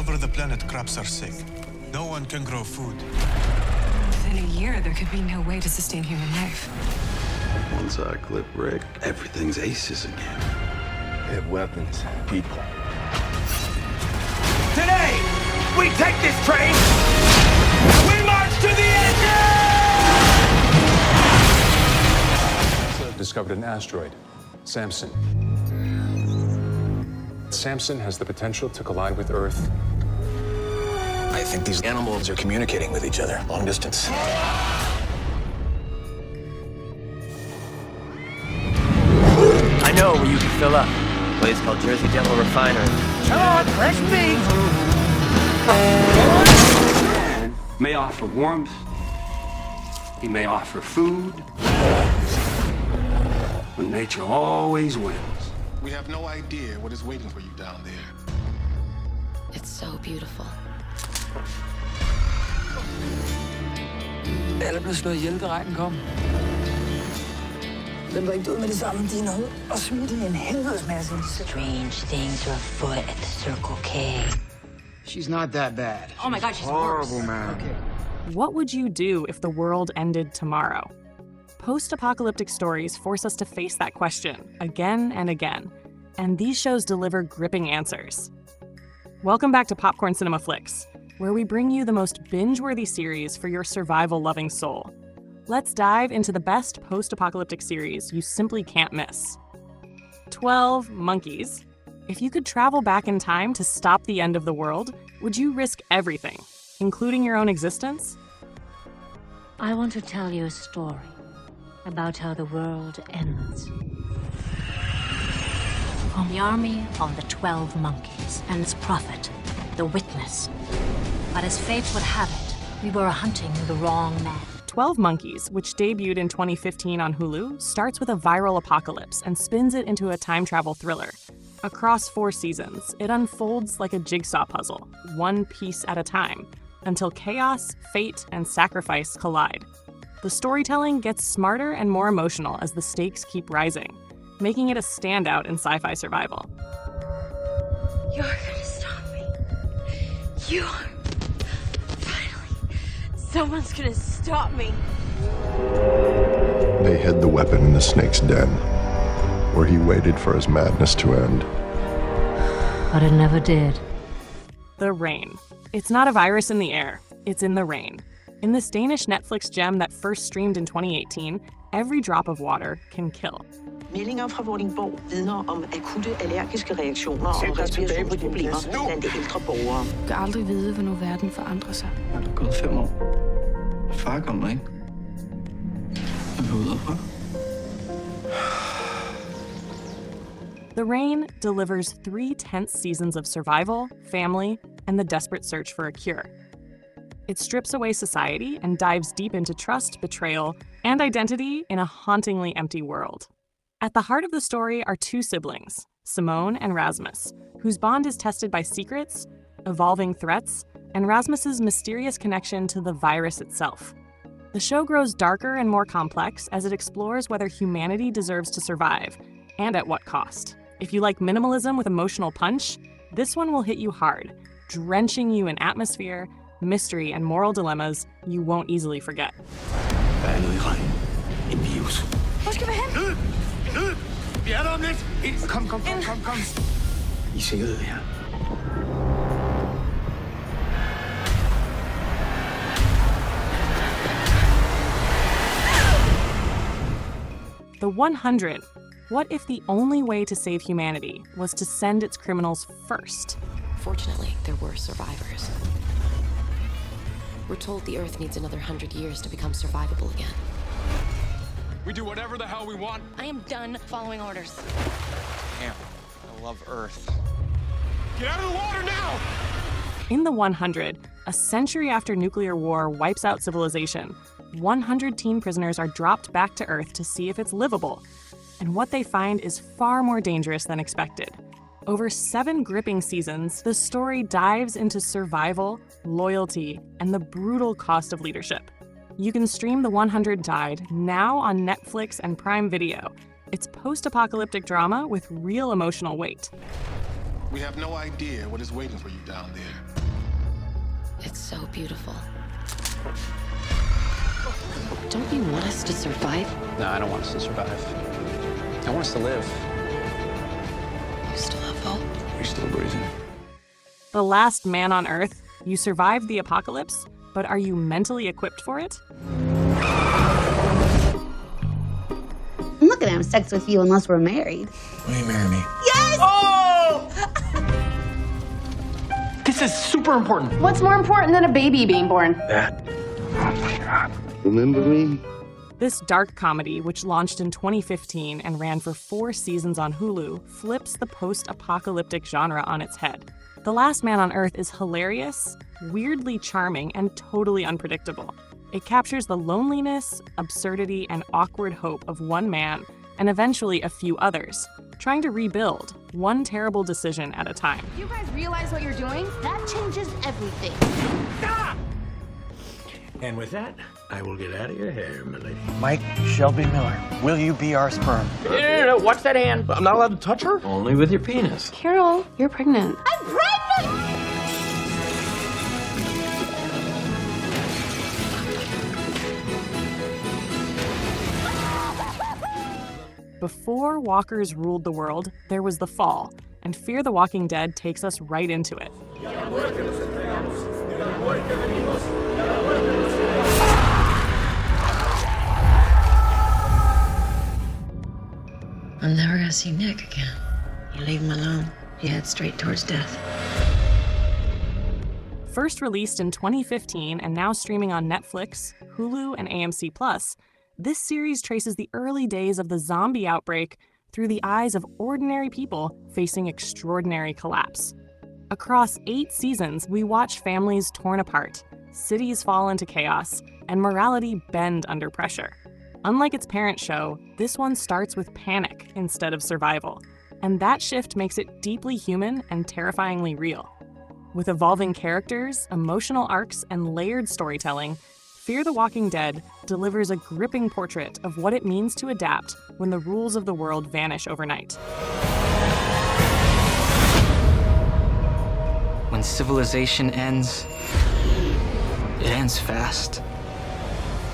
over the planet, crops are sick. No one can grow food. Within a year, there could be no way to sustain human life. Once I clip Rick, everything's aces again. They have weapons, people. Today, we take this train, we march to the end! Discovered an asteroid, Samson. Samson has the potential to collide with Earth. I think these animals are communicating with each other, long distance. I know where you can fill up. A place called Jersey Devil Refinery. Come on, fresh meat! Man may offer warmth. He may offer food. But nature always wins. We have no idea what is waiting for you down there. It's so beautiful. Alle blev slået ihjel, da regnen kom. Den var ikke ud med det samme, din hoved, og smittede en helvedes masse. Strange things are afoot at the Circle K. She's not that bad. Oh my God, she's horrible, man. Okay. What would you do if the world ended tomorrow? Post-apocalyptic stories force us to face that question again and again, and these shows deliver gripping answers. Welcome back to Popcorn Cinema Flixx, where we bring you the most binge-worthy series for your survival-loving soul. Let's dive into the best post-apocalyptic series you simply can't miss. 12 Monkeys. If you could travel back in time to stop the end of the world, would you risk everything, including your own existence? I want to tell you a story about how the world ends. From the army of the 12 Monkeys and its prophet, the Witness. But as fate would have it, we were hunting the wrong man. 12 Monkeys, which debuted in 2015 on Hulu, starts with a viral apocalypse and spins it into a time travel thriller. Across 4 seasons, it unfolds like a jigsaw puzzle, one piece at a time, until chaos, fate, and sacrifice collide. The storytelling gets smarter and more emotional as the stakes keep rising, making it a standout in sci-fi survival. You're gonna stop me. You are. Finally, someone's gonna stop me. They hid the weapon in the snake's den, where he waited for his madness to end. But it never did. The rain. It's not a virus in the air, it's in the rain. In this Danish Netflix gem that first streamed in 2018, every drop of water can kill. Meldinger fra Vordingborg vidner om akutte allergiske reaktioner og respirationsproblemer blandt ældre borgere. Du kan aldrig vide, hvornår verden forandrer sig. Der er gået 5 år. Far kommer ikke. Jeg vil ud herfra. The Rain delivers 3 tense seasons of survival, family, and the desperate search for a cure. It strips away society and dives deep into trust, betrayal, and identity in a hauntingly empty world. At the heart of the story are 2 siblings, Simone and Rasmus, whose bond is tested by secrets, evolving threats, and Rasmus's mysterious connection to the virus itself. The show grows darker and more complex as it explores whether humanity deserves to survive, and at what cost. If you like minimalism with emotional punch, this one will hit you hard, drenching you in atmosphere, mystery, and moral dilemmas you won't easily forget. Der er noget i regn. En virus. Hvor skal vi hen? Lyd! Lyd! Vi er der om lidt! Kom. I er sikkerhed her. The 100. What if the only way to save humanity was to send its criminals first? Fortunately, there were survivors. We're told the Earth needs another 100 years to become survivable again. We do whatever the hell we want. I am done following orders. Damn, I love Earth. Get out of the water now! In the 100, a century after nuclear war wipes out civilization, 100 teen prisoners are dropped back to Earth to see if it's livable. And what they find is far more dangerous than expected. Over 7 gripping seasons, the story dives into survival, loyalty, and the brutal cost of leadership. You can stream The 100 Died now on Netflix and Prime Video. It's post-apocalyptic drama with real emotional weight. We have no idea what is waiting for you down there. It's so beautiful. Don't you want us to survive? No, I don't want us to survive. I want us to live. You still have hope? We're still breathing. The last man on Earth, you survived the apocalypse, but are you mentally equipped for it? I'm not gonna have sex with you unless we're married. Will you marry me? Yes! Oh! This is super important. What's more important than a baby being born? That. Oh my God. Remember me? This dark comedy, which launched in 2015 and ran for 4 seasons on Hulu, flips the post-apocalyptic genre on its head. The Last Man on Earth is hilarious, weirdly charming, and totally unpredictable. It captures the loneliness, absurdity, and awkward hope of one man, and eventually a few others, trying to rebuild, one terrible decision at a time. You guys realize what you're doing? That changes everything. Stop! And with that, I will get out of your hair, my lady. Mike Shelby Miller, will you be our sperm? No, watch that hand. I'm not allowed to touch her? Only with your penis. Carol, you're pregnant. I'm pregnant! Before walkers ruled the world, there was the fall, and Fear the Walking Dead takes us right into it. I'm never gonna see Nick again. You leave him alone, you head straight towards death. First released in 2015 and now streaming on Netflix, Hulu, and AMC+, this series traces the early days of the zombie outbreak through the eyes of ordinary people facing extraordinary collapse. Across 8 seasons, we watch families torn apart, cities fall into chaos, and morality bend under pressure. Unlike its parent show, this one starts with panic instead of survival, and that shift makes it deeply human and terrifyingly real. With evolving characters, emotional arcs, and layered storytelling, Fear the Walking Dead delivers a gripping portrait of what it means to adapt when the rules of the world vanish overnight. When civilization ends, it ends fast.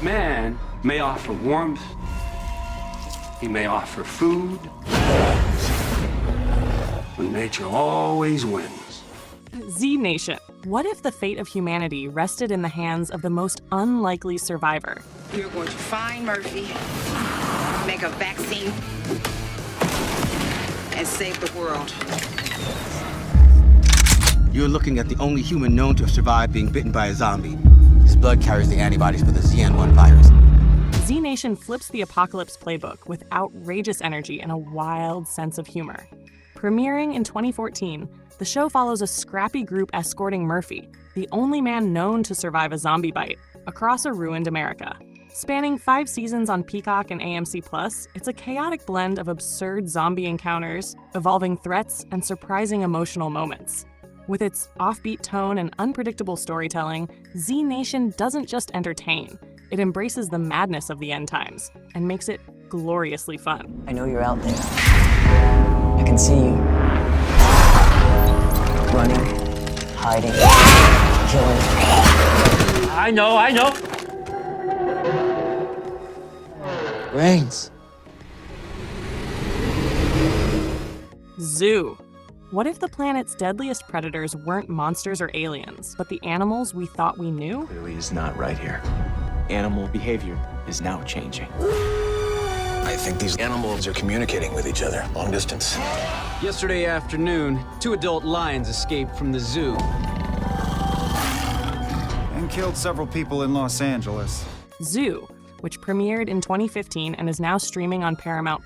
Man may offer warmth. He may offer food. But nature always wins. Z Nation. What if the fate of humanity rested in the hands of the most unlikely survivor? You're going to find Murphy, make a vaccine, and save the world. You're looking at the only human known to have survived being bitten by a zombie. His blood carries the antibodies for the ZN1 virus. Z Nation flips the apocalypse playbook with outrageous energy and a wild sense of humor. Premiering in 2014, the show follows a scrappy group escorting Murphy, the only man known to survive a zombie bite, across a ruined America. Spanning 5 seasons on Peacock and AMC+, it's a chaotic blend of absurd zombie encounters, evolving threats, and surprising emotional moments. With its offbeat tone and unpredictable storytelling, Z Nation doesn't just entertain. It embraces the madness of the end times and makes it gloriously fun. I know you're out there. I can see you. Running, hiding, killing. I know. Brains. Zoo. What if the planet's deadliest predators weren't monsters or aliens, but the animals we thought we knew? Clearly is not right here. Animal behavior is now changing. I think these animals are communicating with each other, long distance. Yesterday afternoon, 2 adult lions escaped from the zoo. And killed several people in Los Angeles. Zoo, which premiered in 2015 and is now streaming on Paramount+,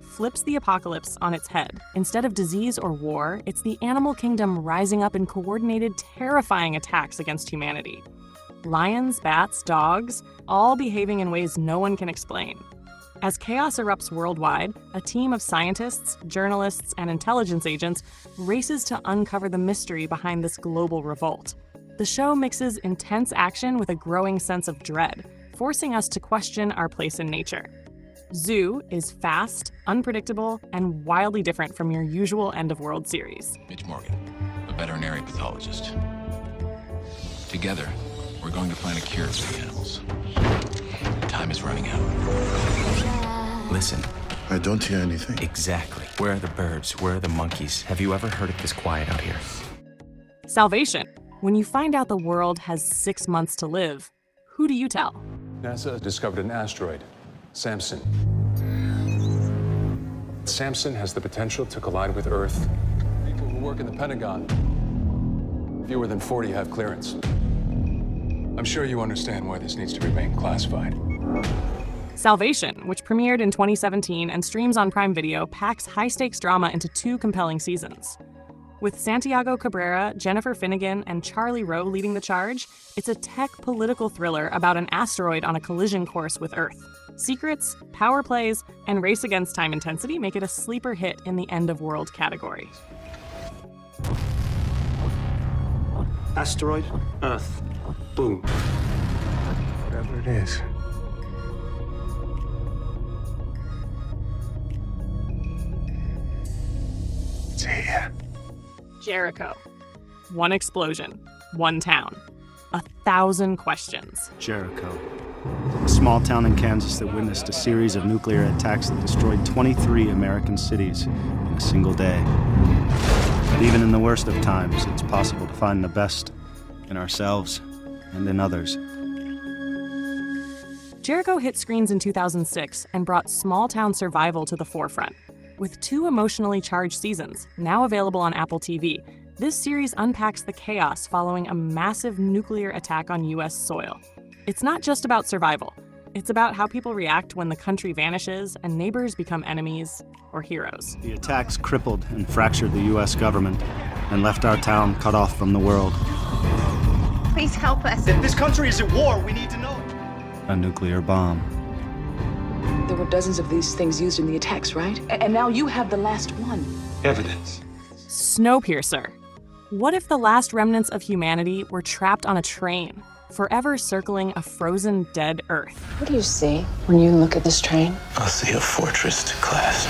flips the apocalypse on its head. Instead of disease or war, it's the animal kingdom rising up in coordinated, terrifying attacks against humanity. Lions, bats, dogs, all behaving in ways no one can explain. As chaos erupts worldwide, a team of scientists, journalists, and intelligence agents races to uncover the mystery behind this global revolt. The show mixes intense action with a growing sense of dread, forcing us to question our place in nature. Zoo is fast, unpredictable, and wildly different from your usual end-of-world series. Mitch Morgan, a veterinary pathologist. Together, we're going to find a cure for the animals. Time is running out. Listen. I don't hear anything. Exactly. Where are the birds? Where are the monkeys? Have you ever heard it this quiet out here? Salvation. When you find out the world has 6 months to live, who do you tell? NASA discovered an asteroid, Samson. Samson has the potential to collide with Earth. People who work in the Pentagon, fewer than 40 have clearance. I'm sure you understand why this needs to remain classified. Salvation, which premiered in 2017 and streams on Prime Video, packs high-stakes drama into 2 compelling seasons. With Santiago Cabrera, Jennifer Finnegan, and Charlie Rowe leading the charge, it's a tech political thriller about an asteroid on a collision course with Earth. Secrets, power plays, and race against time intensity make it a sleeper hit in the end-of-world category. Asteroid, Earth, boom. Whatever it is. It's here. Jericho. 1 explosion, 1 town, 1,000 questions. Jericho, a small town in Kansas that witnessed a series of nuclear attacks that destroyed 23 American cities in a single day. But even in the worst of times, it's possible to find the best in ourselves and in others. Jericho hit screens in 2006 and brought small-town survival to the forefront. With 2 emotionally charged seasons, now available on Apple TV, this series unpacks the chaos following a massive nuclear attack on U.S. soil. It's not just about survival. It's about how people react when the country vanishes and neighbors become enemies or heroes. The attacks crippled and fractured the U.S. government and left our town cut off from the world. Please help us. If this country is at war, we need to know. A nuclear bomb. There were dozens of these things used in the attacks, right? And now you have the last one. Evidence. Snowpiercer. What if the last remnants of humanity were trapped on a train, forever circling a frozen, dead Earth? What do you see when you look at this train? I see a fortress to class.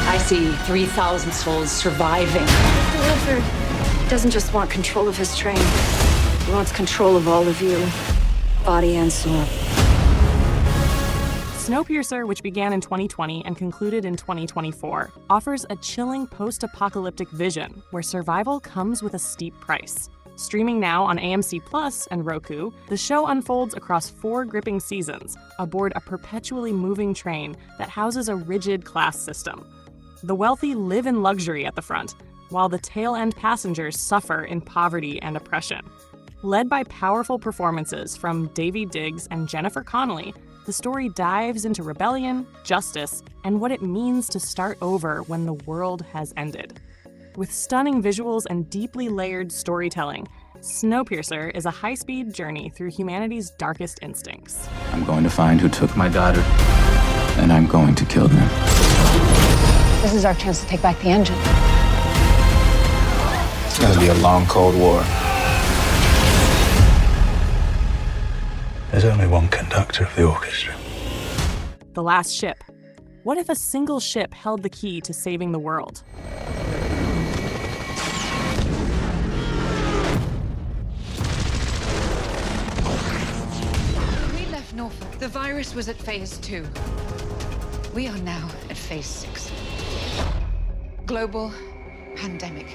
I see 3,000 souls surviving. The Wizard doesn't just want control of his train. He wants control of all of you, body and soul. Snowpiercer, which began in 2020 and concluded in 2024, offers a chilling post-apocalyptic vision where survival comes with a steep price. Streaming now on AMC Plus and Roku, the show unfolds across 4 gripping seasons aboard a perpetually moving train that houses a rigid class system. The wealthy live in luxury at the front, while the tail-end passengers suffer in poverty and oppression. Led by powerful performances from Davy Diggs and Jennifer Connelly, the story dives into rebellion, justice, and what it means to start over when the world has ended. With stunning visuals and deeply layered storytelling, Snowpiercer is a high-speed journey through humanity's darkest instincts. I'm going to find who took my daughter, and I'm going to kill them. This is our chance to take back the engine. It's going to be a long, cold war. There's only one conductor of the orchestra. The Last Ship. What if a single ship held the key to saving the world? When we left Norfolk, the virus was at phase 2. We are now at phase 6. Global pandemic.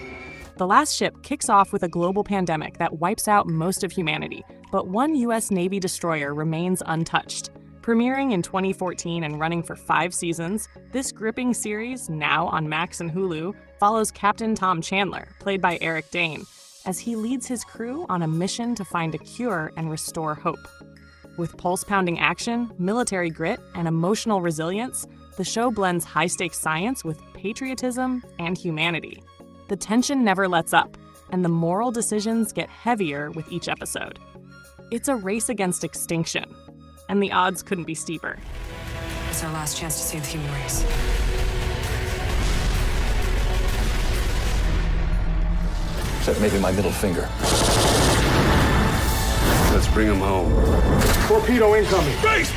The Last Ship kicks off with a global pandemic that wipes out most of humanity, but one U.S. Navy destroyer remains untouched. Premiering in 2014 and running for 5 seasons, this gripping series, now on Max and Hulu, follows Captain Tom Chandler, played by Eric Dane, as he leads his crew on a mission to find a cure and restore hope. With pulse-pounding action, military grit, and emotional resilience, the show blends high-stakes science with patriotism and humanity. The tension never lets up, and the moral decisions get heavier with each episode. It's a race against extinction, and the odds couldn't be steeper. It's our last chance to save the human race. Except maybe my middle finger. Let's bring him home. Torpedo incoming. Brace!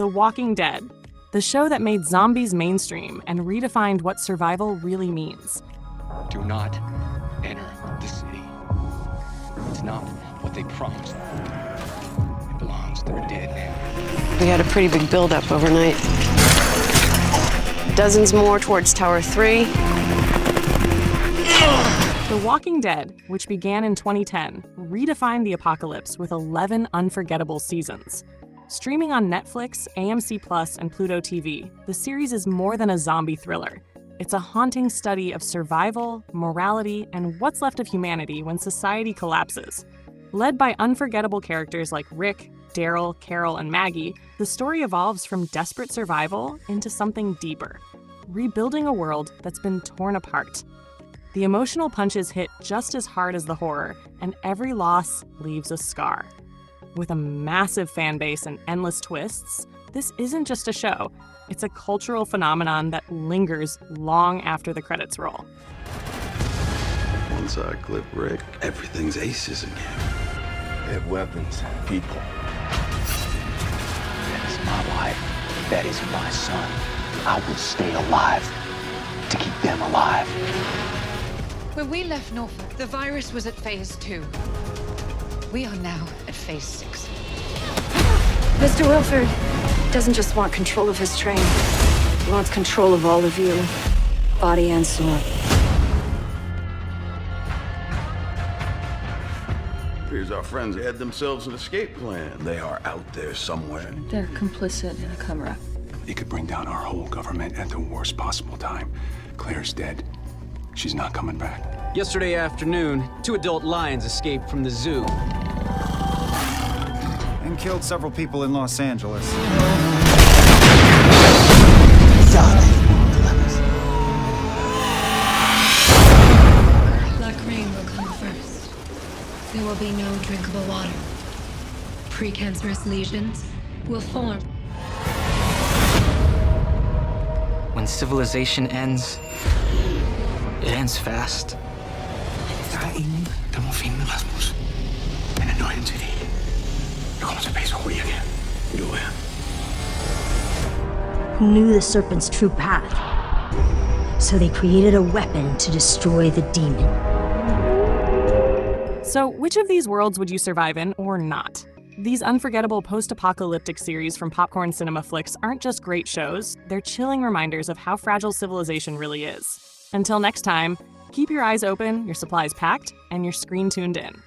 The Walking Dead, the show that made zombies mainstream and redefined what survival really means. Do not enter the city. It's not what they promised. It belongs to the dead now. We had a pretty big buildup overnight. Dozens more towards Tower 3. The Walking Dead, which began in 2010, redefined the apocalypse with 11 unforgettable seasons. Streaming on Netflix, AMC+, and Pluto TV, the series is more than a zombie thriller. It's a haunting study of survival, morality, and what's left of humanity when society collapses. Led by unforgettable characters like Rick, Daryl, Carol, and Maggie, the story evolves from desperate survival into something deeper, rebuilding a world that's been torn apart. The emotional punches hit just as hard as the horror, and every loss leaves a scar. With a massive fan base and endless twists, this isn't just a show, it's a cultural phenomenon that lingers long after the credits roll. Once I clip Rick, everything's aces again. They have weapons, people. That is my life. That is my son. I will stay alive to keep them alive. When we left Norfolk, the virus was at phase 2. We are now at phase 6. Mr. Wilford doesn't just want control of his train. He wants control of all of you, body and soul. Here's our friends had themselves an escape plan. They are out there somewhere. They're complicit in a cover-up. He could bring down our whole government at the worst possible time. Claire's dead. She's not coming back. Yesterday afternoon, 2 adult lions escaped from the zoo. And killed several people in Los Angeles. Black rain will come first. There will be no drinkable water. Precancerous lesions will form. When civilization ends, it ends fast. Who knew the serpent's true path? So they created a weapon to destroy the demon. So, which of these worlds would you survive in or not? These unforgettable post-apocalyptic series from Popcorn Cinema Flixx aren't just great shows, they're chilling reminders of how fragile civilization really is. Until next time, keep your eyes open, your supplies packed, and your screen tuned in.